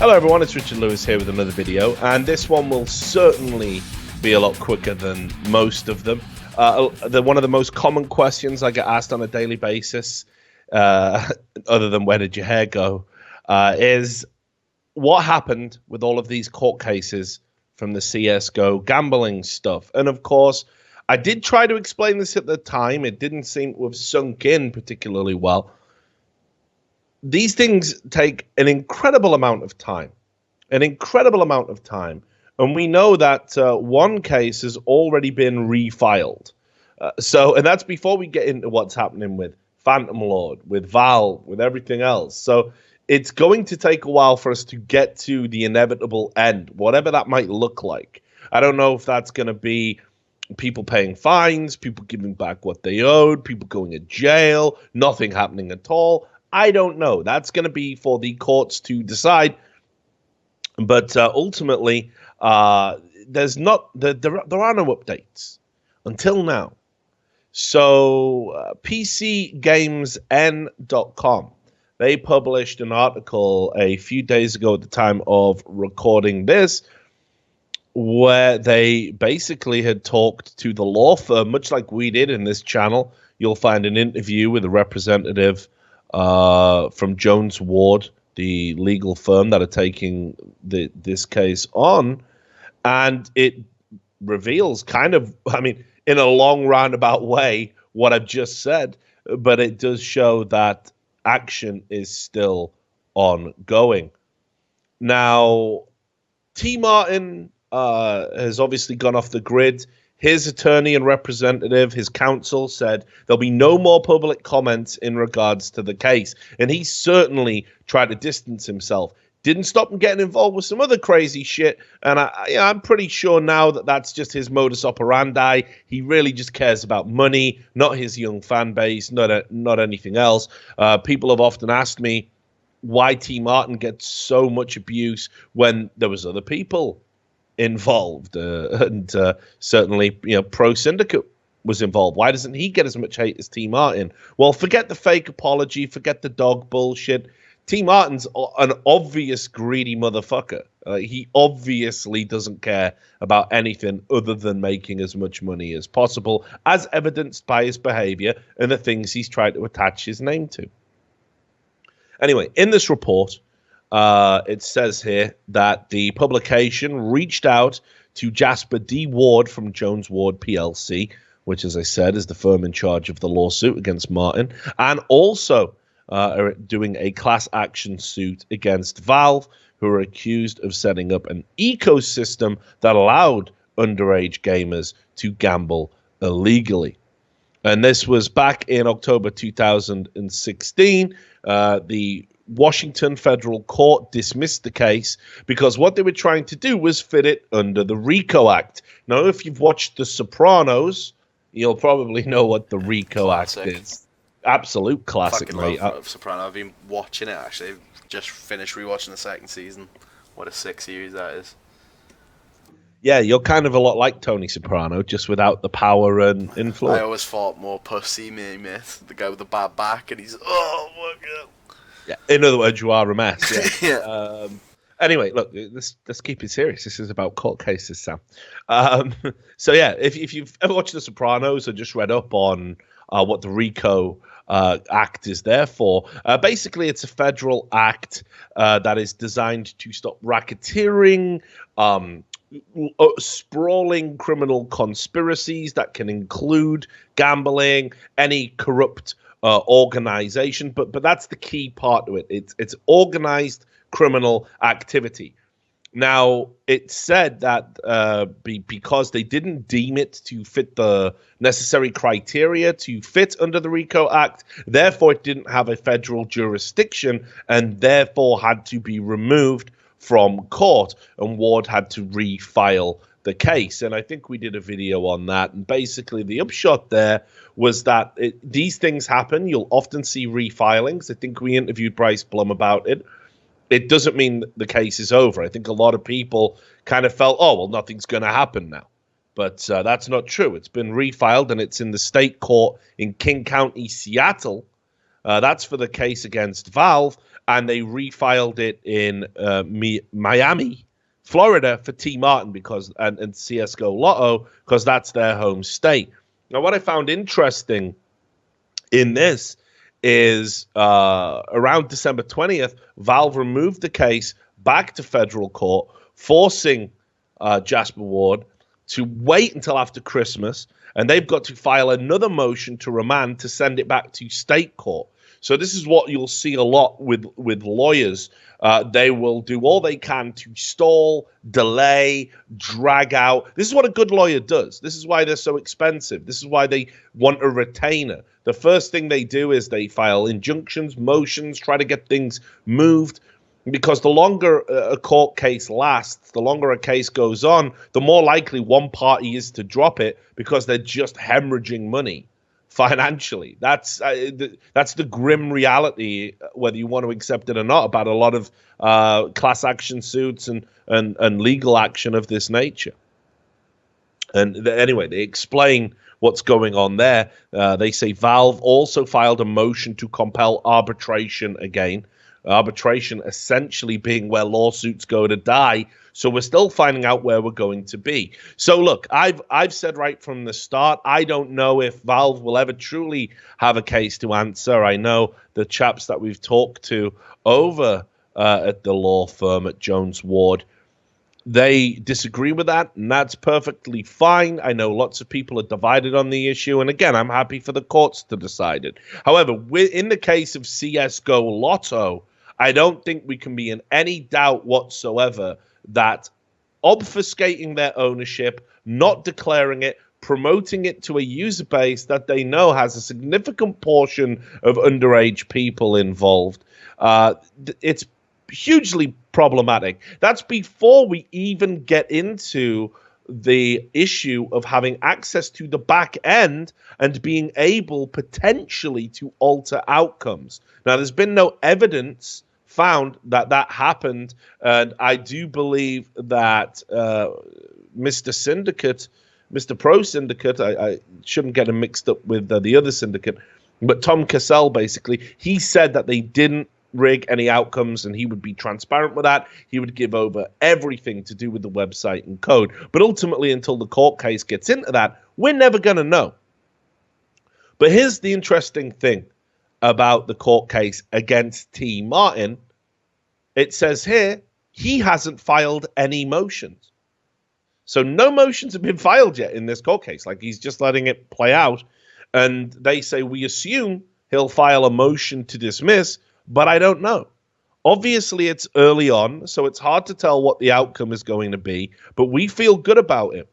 Hello everyone, it's Richard Lewis here with another video, and this one will certainly be a lot quicker than most of them. One of the most common questions I get asked on a daily basis, other than where did your hair go, is what happened with all of these court cases from the CSGO gambling stuff. And of course, I did try to explain this at the time. It didn't seem to have sunk in particularly well. These things take an incredible amount of time, and we know that one case has already been refiled. And that's before we get into what's happening with Phantom Lord, with Valve, with everything else. So it's going to take a while for us to get to the inevitable end, whatever that might look like. I don't know if that's going to be people paying fines, people giving back what they owed, people going to jail, nothing happening at all. I don't know. That's going to be for the courts to decide. But ultimately, there are no updates until now. So PCGamesN.com, they published an article a few days ago at the time of recording this, where they basically had talked to the law firm, much like we did in this channel. You'll find an interview with a representative from Jones Ward, the legal firm that are taking this case on, and it reveals kind of, in a long roundabout way, what I've just said, but it does show that action is still ongoing. Now, TMartin has obviously gone off the grid. His attorney and representative, his counsel, said there'll be no more public comments in regards to the case. And he certainly tried to distance himself. Didn't stop him getting involved with some other crazy shit. And I'm pretty sure now that that's just his modus operandi. He really just cares about money, not his young fan base, not anything else. People have often asked me why TMartin gets so much abuse when there was other people involved, and certainly, Pro Syndicate was involved. Why doesn't he get as much hate as TMartin? Well, forget the fake apology, forget the dog bullshit. TMartin's an obvious greedy motherfucker. He obviously doesn't care about anything other than making as much money as possible, as evidenced by his behavior and the things he's tried to attach his name to. Anyway, in this report, it says here that the publication reached out to Jasper D. Ward from Jones Ward PLC, which, as I said, is the firm in charge of the lawsuit against Martin, and also are doing a class action suit against Valve, who are accused of setting up an ecosystem that allowed underage gamers to gamble illegally. And this was back in October 2016. The Washington federal court dismissed the case because what they were trying to do was fit it under the RICO Act. Now, if you've watched The Sopranos, you'll probably know what the RICO Act is. Absolute classic, mate. Soprano. I've been watching it, actually. Just finished rewatching the second season. What a 6 years that is. Yeah, you're kind of a lot like Tony Soprano, just without the power and influence. I always thought more pussy, me, the guy with the bad back, and he's, oh, my God. Yeah, in other words, you are a mess. Yeah. Yeah. Anyway, look, let's keep it serious. This is about court cases, Sam. So yeah, if you've ever watched The Sopranos or just read up on what the RICO Act is there for, basically it's a federal act that is designed to stop racketeering, sprawling criminal conspiracies that can include gambling, any corrupt organization, but that's the key part to it. It's organized criminal activity. Now, it said that because they didn't deem it to fit the necessary criteria to fit under the RICO Act, therefore it didn't have a federal jurisdiction and therefore had to be removed from court, and Ward had to refile the case. And I think we did a video on that, and basically the upshot there was that these things happen. You'll often see refilings. I think we interviewed Bryce Blum about it. It doesn't mean the case is over. I think a lot of people kind of felt, oh, well, nothing's going to happen now. But that's not true. It's been refiled, and it's in the state court in King County, Seattle. That's for the case against Valve, and they refiled it in Miami, Florida for TMartin and CSGOLotto because that's their home state. Now, what I found interesting in this is around December 20th, Valve removed the case back to federal court, forcing Jasper Ward to wait until after Christmas, and they've got to file another motion to remand to send it back to state court. So this is what you'll see a lot with lawyers. They will do all they can to stall, delay, drag out. This is what a good lawyer does. This is why they're so expensive. This is why they want a retainer. The first thing they do is they file injunctions, motions, try to get things moved. Because the longer a court case lasts, the longer a case goes on, the more likely one party is to drop it because they're just hemorrhaging money financially. That's the grim reality, whether you want to accept it or not, about a lot of class action suits and legal action of this nature. And anyway, they explain what's going on there. They say Valve also filed a motion to compel arbitration again. Arbitration essentially being where lawsuits go to die. So we're still finding out where we're going to be. So look, I've said right from the start, I don't know if Valve will ever truly have a case to answer. I know the chaps that we've talked to over at the law firm at Jones Ward, they disagree with that, and that's perfectly fine. I know lots of people are divided on the issue, and again, I'm happy for the courts to decide it. However, in the case of CSGOLotto, I don't think we can be in any doubt whatsoever that obfuscating their ownership, not declaring it, promoting it to a user base that they know has a significant portion of underage people involved, it's hugely problematic. That's before we even get into the issue of having access to the back end and being able potentially to alter outcomes. Now, there's been no evidence found that happened, and I do believe that Mr. Pro Syndicate, I shouldn't get him mixed up with the other syndicate, but Tom Cassell, basically, he said that they didn't rig any outcomes, and he would be transparent with that. He would give over everything to do with the website and code. But ultimately, until the court case gets into that, we're never going to know. But here's the interesting thing about the court case against TMartin. It says here, he hasn't filed any motions. So no motions have been filed yet in this court case. Like, he's just letting it play out. And they say, we assume he'll file a motion to dismiss, but I don't know. Obviously, it's early on, so it's hard to tell what the outcome is going to be, but we feel good about it.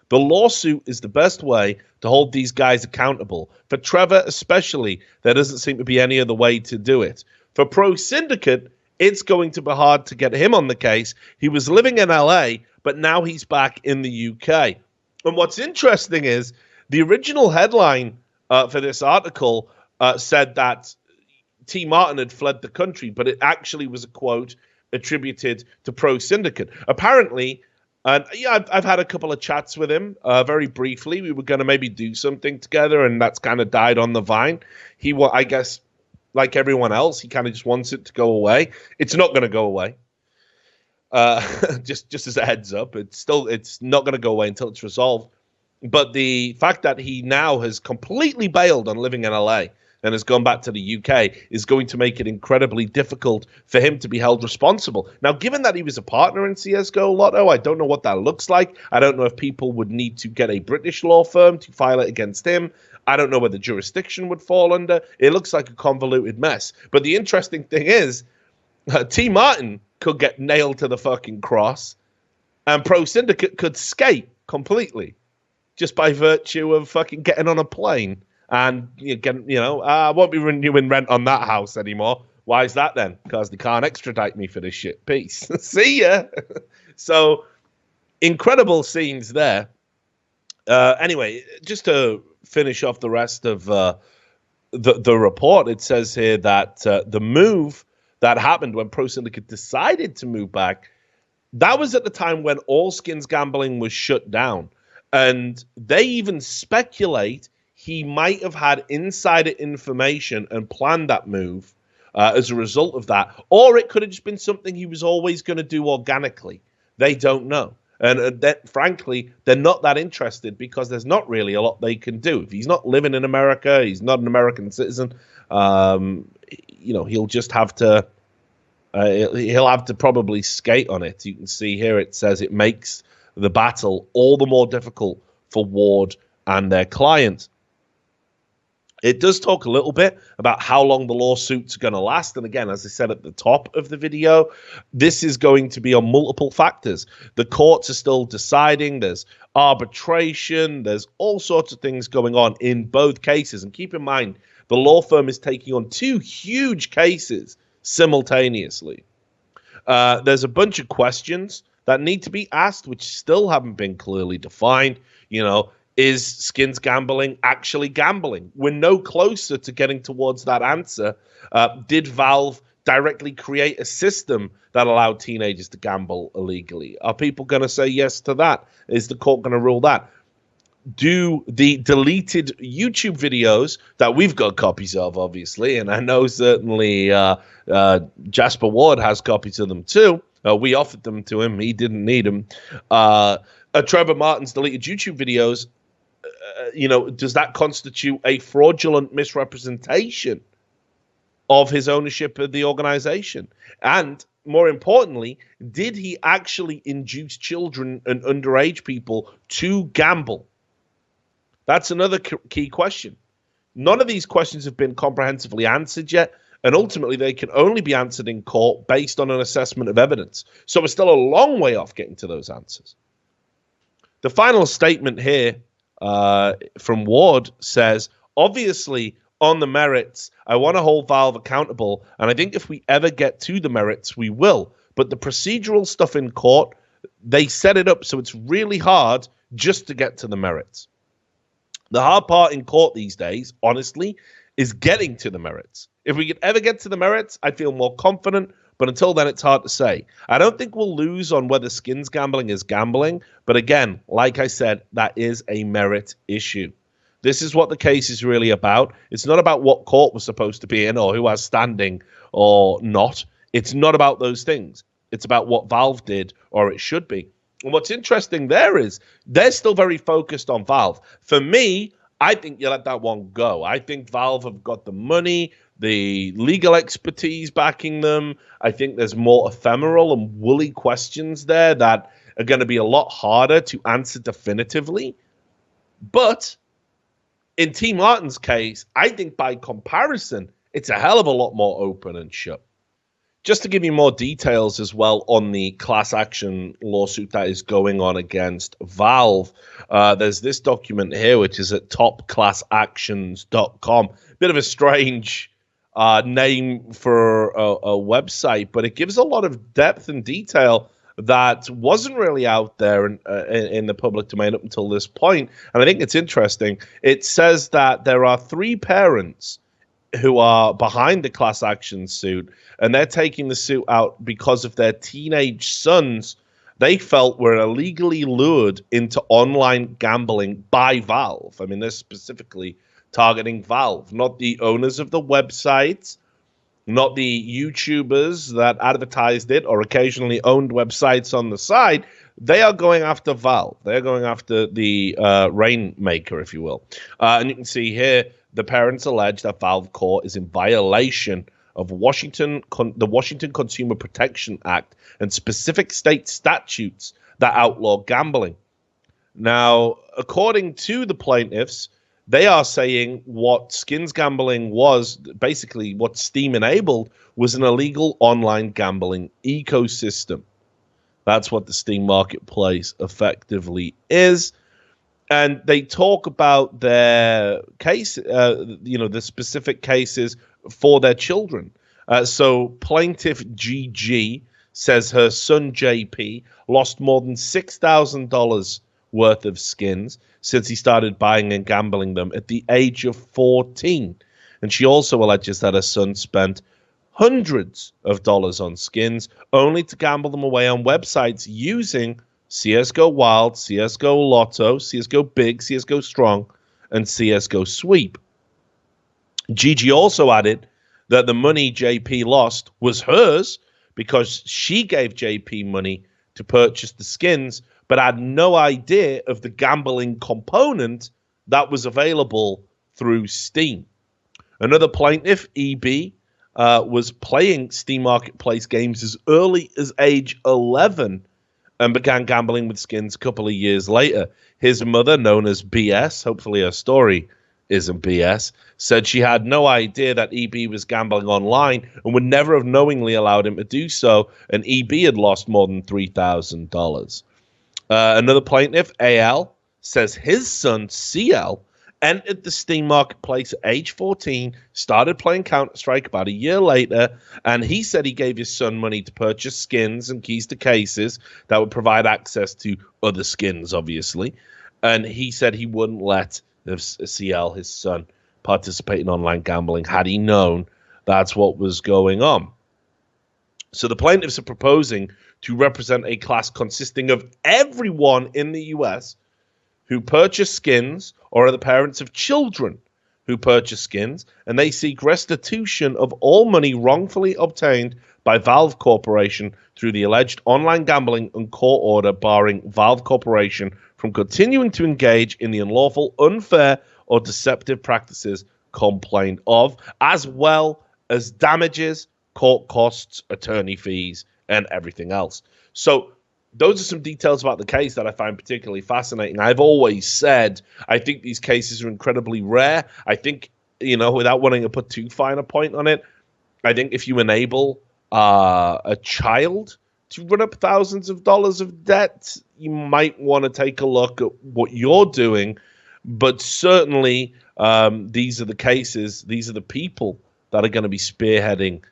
The lawsuit is the best way to hold these guys accountable. For Trevor especially, there doesn't seem to be any other way to do it. For Pro Syndicate, it's going to be hard to get him on the case. He was living in LA, but now he's back in the UK. And what's interesting is the original headline for this article said that TMartin had fled the country, but it actually was a quote attributed to Pro Syndicate. Apparently, and yeah, I've had a couple of chats with him very briefly. We were going to maybe do something together, and that's kind of died on the vine. I guess, like everyone else, he kind of just wants it to go away. It's not going to go away. Just as a heads up, it's not going to go away until it's resolved. But the fact that he now has completely bailed on living in LA and has gone back to the UK is going to make it incredibly difficult for him to be held responsible. Now, given that he was a partner in CSGOLotto, I don't know what that looks like. I don't know if people would need to get a British law firm to file it against him. I don't know where the jurisdiction would fall under. It looks like a convoluted mess. But the interesting thing is, TMartin could get nailed to the fucking cross, and Pro Syndicate could skate completely just by virtue of fucking getting on a plane. And I won't be renewing rent on that house anymore. Why is that then? Because they can't extradite me for this shit. Peace. See ya. So, incredible scenes there. Anyway, just to finish off the rest of the report, it says here that the move that happened when Pro Syndicate decided to move back, that was at the time when All Skins Gambling was shut down. And they even speculate he might have had insider information and planned that move as a result of that. Or it could have just been something he was always going to do organically. They don't know. And frankly, they're not that interested because there's not really a lot they can do. If he's not living in America, he's not an American citizen, he'll just have to he'll have to probably skate on it. You can see here it says it makes the battle all the more difficult for Ward and their clients. It does talk a little bit about how long the lawsuits are going to last. And again, as I said at the top of the video, this is going to be on multiple factors. The courts are still deciding. There's arbitration. There's all sorts of things going on in both cases. And keep in mind, the law firm is taking on 2 huge cases simultaneously. There's a bunch of questions that need to be asked, which still haven't been clearly defined. Is skins gambling actually gambling? We're no closer to getting towards that answer. Did Valve directly create a system that allowed teenagers to gamble illegally? Are people going to say yes to that? Is the court going to rule that? Do the deleted YouTube videos that we've got copies of, obviously, and I know certainly Jasper Ward has copies of them too. We offered them to him. He didn't need them. Trevor Martin's deleted YouTube videos, does that constitute a fraudulent misrepresentation of his ownership of the organization? And more importantly, did he actually induce children and underage people to gamble? That's another key question. None of these questions have been comprehensively answered yet, and ultimately they can only be answered in court based on an assessment of evidence. So we're still a long way off getting to those answers. The final statement here from Ward says, obviously, on the merits, I want to hold Valve accountable, and I think if we ever get to the merits, we will. But the procedural stuff in court, they set it up so it's really hard just to get to the merits. The hard part in court these days, honestly, is getting to the merits. If we could ever get to the merits, I'd feel more confident, but until then, it's hard to say. I don't think we'll lose on whether skins gambling is gambling, but again, like I said, that is a merit issue. This is what the case is really about. It's not about what court we're supposed to be in or who has standing or not. It's not about those things. It's about what Valve did, or it should be. And what's interesting there is they're still very focused on Valve. For me, I think you let that one go. I think Valve have got the money, the legal expertise backing them. I think there's more ephemeral and woolly questions there that are going to be a lot harder to answer definitively. But in TMartin's case, I think by comparison, it's a hell of a lot more open and shut. Just to give you more details as well on the class action lawsuit that is going on against Valve, there's this document here, which is at topclassactions.com. Bit of a strange name for a website, but it gives a lot of depth and detail that wasn't really out there in the public domain up until this point. And I think it's interesting. It says that there are 3 parents who are behind the class action suit, and they're taking the suit out because of their teenage sons they felt were illegally lured into online gambling by Valve. I mean, they're specifically targeting Valve, not the owners of the website, not the YouTubers that advertised it or occasionally owned websites on the side. They are going after Valve. They're going after the rainmaker, if you will. And you can see here, the parents allege that Valve Court is in violation of the Washington Consumer Protection Act and specific state statutes that outlaw gambling. Now, according to the plaintiffs, they are saying what skins gambling was, basically what Steam enabled, was an illegal online gambling ecosystem. That's what the Steam marketplace effectively is. And they talk about their case, the specific cases for their children. So plaintiff GG says her son JP lost more than $6,000 worth of skins since he started buying and gambling them at the age of 14. And she also alleges that her son spent hundreds of dollars on skins only to gamble them away on websites using CSGO Wild, CSGO Lotto, CSGO Big, CSGO Strong, and CSGO sweep. Gigi also added that the money JP lost was hers because she gave JP money to purchase the skins, but had no idea of the gambling component that was available through Steam. Another plaintiff, EB, was playing Steam Marketplace games as early as age 11 and began gambling with skins a couple of years later. His mother, known as BS, hopefully her story isn't BS, said she had no idea that EB was gambling online and would never have knowingly allowed him to do so, and EB had lost more than $3,000. Another plaintiff, AL, says his son, CL, entered the Steam Marketplace at age 14, started playing Counter-Strike about a year later, and he said he gave his son money to purchase skins and keys to cases that would provide access to other skins, obviously. And he said he wouldn't let CL, his son, participate in online gambling had he known that's what was going on. So the plaintiffs are proposing to represent a class consisting of everyone in the US who purchase skins or are the parents of children who purchase skins, and they seek restitution of all money wrongfully obtained by Valve Corporation through the alleged online gambling and court order barring Valve Corporation from continuing to engage in the unlawful, unfair, or deceptive practices complained of, as well as damages, court costs, attorney fees, and everything else. So those are some details about the case that I find particularly fascinating. I've always said I think these cases are incredibly rare. I think, without wanting to put too fine a point on it, I think if you enable a child to run up thousands of dollars of debt, you might want to take a look at what you're doing. But certainly, these are the cases, these are the people that are going to be spearheading.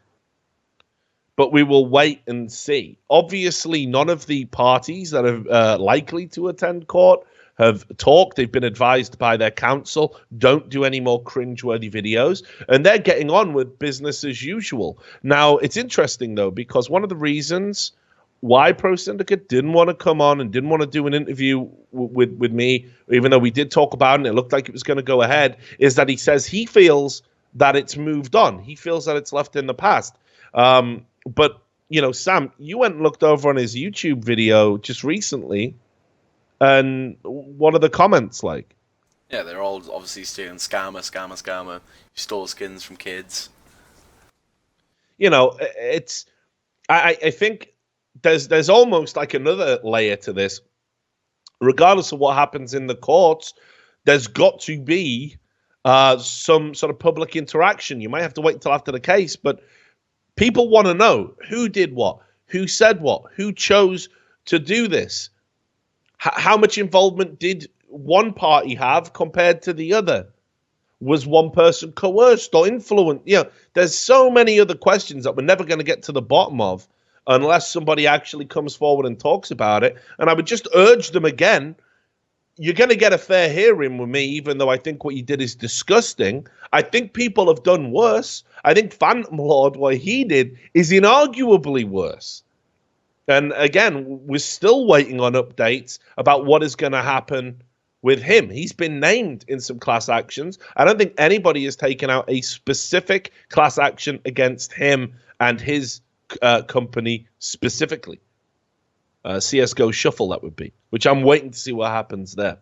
But we will wait and see. Obviously, none of the parties that are likely to attend court have talked. They've been advised by their counsel, don't do any more cringeworthy videos. And they're getting on with business as usual. Now, it's interesting, though, because one of the reasons why Pro Syndicate didn't want to come on and didn't want to do an interview with me, even though we did talk about it and it looked like it was going to go ahead, is that he says he feels that it's moved on. He feels that it's left in the past. But, Sam, you went and looked over on his YouTube video just recently, and what are the comments like? Yeah, they're all obviously saying scammer. You stole skins from kids. I think there's almost like another layer to this. Regardless of what happens in the courts, there's got to be some sort of public interaction. You might have to wait until after the case, but people want to know who did what, who said what, who chose to do this. How much involvement did one party have compared to the other? Was one person coerced or influenced? There's so many other questions that we're never going to get to the bottom of unless somebody actually comes forward and talks about it. And I would just urge them again, you're going to get a fair hearing with me, even though I think what you did is disgusting. I think people have done worse. I think Phantom Lord, what he did, is inarguably worse. And again, we're still waiting on updates about what is going to happen with him. He's been named in some class actions. I don't think anybody has taken out a specific class action against him and his company specifically. CSGO Shuffle, that would be, which I'm waiting to see what happens there.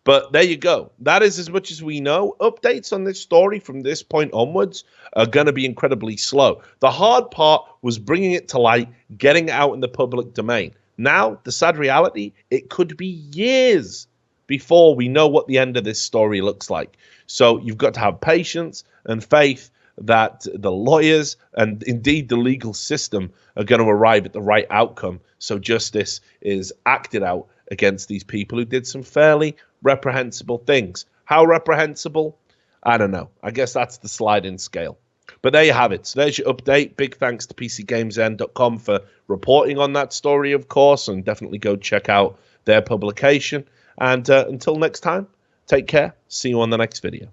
But there you go. That is as much as we know. Updates on this story from this point onwards are going to be incredibly slow. The hard part was bringing it to light, getting it out in the public domain. Now, the sad reality, it could be years before we know what the end of this story looks like. So you've got to have patience and faith that the lawyers and indeed the legal system are going to arrive at the right outcome. So justice is acted out against these people who did some fairly reprehensible things. How reprehensible? I don't know. I guess that's the sliding scale. But there you have it. So there's your update. Big thanks to PCGamesN.com for reporting on that story, of course, and definitely go check out their publication. And until next time, take care. See you on the next video.